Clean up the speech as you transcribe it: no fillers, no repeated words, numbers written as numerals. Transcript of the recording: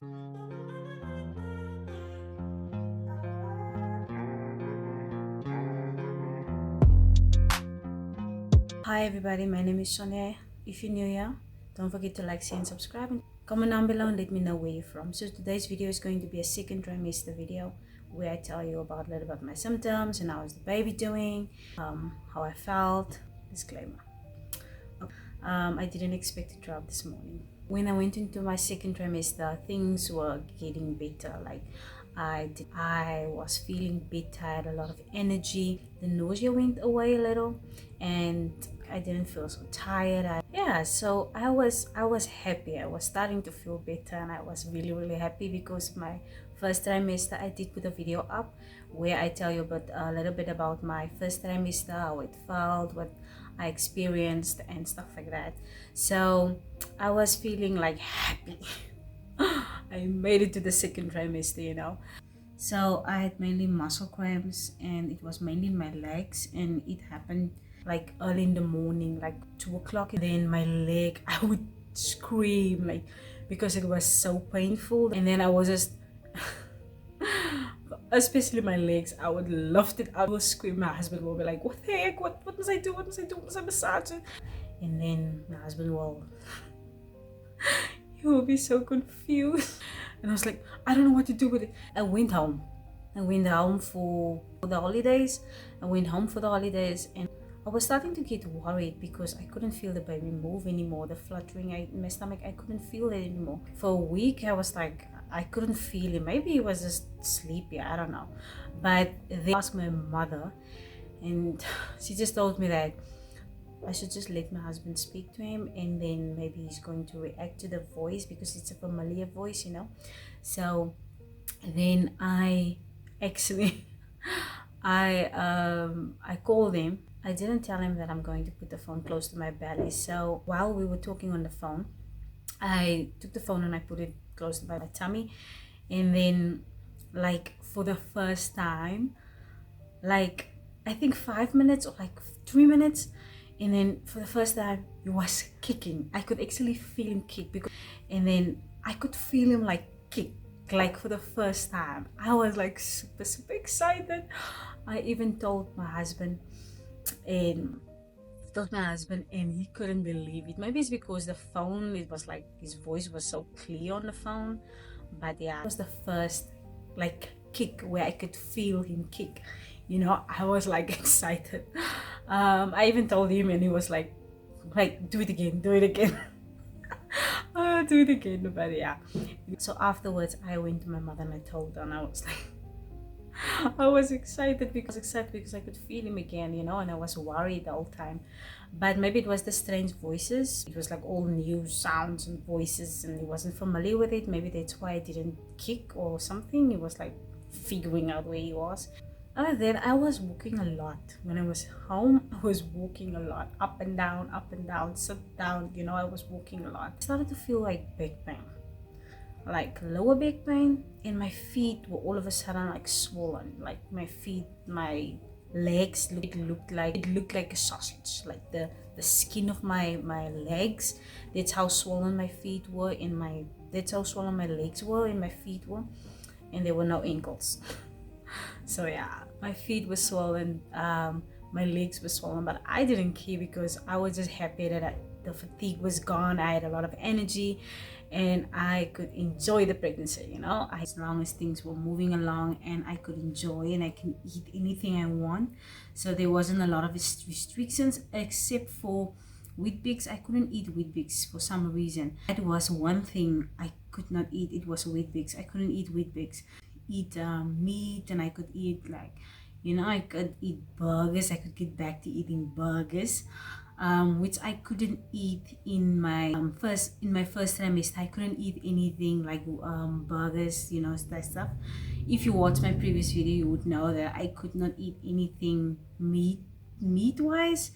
Hi everybody, my name is Sonia. If you're new here, don't forget to like, share and subscribe, and comment down below and let me know where you're from. So today's video is going to be a second trimester video where I tell you about a little about my symptoms and how's the baby doing, how I felt. Disclaimer. I didn't expect to drop this morning. When I went into my second trimester, things were getting better. Like I was feeling better. I had a lot of energy. The nausea went away a little, and I didn't feel so tired. So I was happy. I was starting to feel better, and I was really happy because my first trimester I did put a video up where I tell you about a little bit about my first trimester, how it felt, what I experienced and stuff like that. So I was feeling like happy. I made it to the second trimester, you know. So I had mainly muscle cramps, and it was mainly my legs, and it happened like early in the morning, like 2 o'clock. And then my leg, I would scream like because it was so painful. And then I was just especially my legs, I would lift it. I would scream. My husband will be like, what the heck, what must I do, what must I do, must I massage it? And then my husband will he will be so confused. And I was like, I don't know what to do with it. I went home for the holidays. And I was starting to get worried because I couldn't feel the baby move anymore. The fluttering in my stomach, I couldn't feel it anymore. For a week, I was like, I couldn't feel it. Maybe he was just sleepy, I don't know. But they asked my mother, and she just told me that I should just let my husband speak to him, and then maybe he's going to react to the voice because it's a familiar voice, you know. So then I actually I called him. I didn't tell him that I'm going to put the phone close to my belly. So while we were talking on the phone, I took the phone and I put it close to my tummy, and then like for the first time, like I think 5 minutes or like 3 minutes, and then for the first time he was kicking. I could actually feel him kick, and then I could feel him like kick, like for the first time. I was like super excited. I even told my husband, and he couldn't believe it. Maybe it's because the phone, it was like his voice was so clear on the phone. But yeah, it was the first like kick where I could feel him kick, you know. I was like excited. I even told him, and he was like do it again, do it again. Do it again. But yeah, so afterwards I went to my mother and I told her, and I was like I was excited because I could feel him again, you know, and I was worried the whole time. But maybe it was the strange voices. It was like all new sounds and voices, and he wasn't familiar with it. Maybe that's why I didn't kick or something. He was like figuring out where he was. Other than I was walking a lot. When I was home, I was walking a lot, up and down, sit down, you know. I was walking a lot. I started to feel like back pain, like lower back pain, and my feet were all of a sudden like swollen. Like my feet, my legs looked like a sausage. Like the skin of my legs, that's how swollen my feet were, and that's how swollen my legs were and my feet were, and there were no ankles. So yeah, my feet were swollen, my legs were swollen, but I didn't care because I was just happy that the fatigue was gone. I had a lot of energy, and I could enjoy the pregnancy, you know. As long as things were moving along and I could enjoy and I can eat anything I want. So there wasn't a lot of restrictions except for Weet-Bix. I couldn't eat Weet-Bix for some reason. That was one thing I could not eat. It was Weet-Bix. I couldn't eat Weet-Bix. Eat meat, and I could eat, like, you know, I could eat burgers. I could get back to eating burgers, which I couldn't eat in my first trimester. I couldn't eat anything like burgers, you know, that stuff. If you watch my previous video, you would know that I could not eat anything meat wise.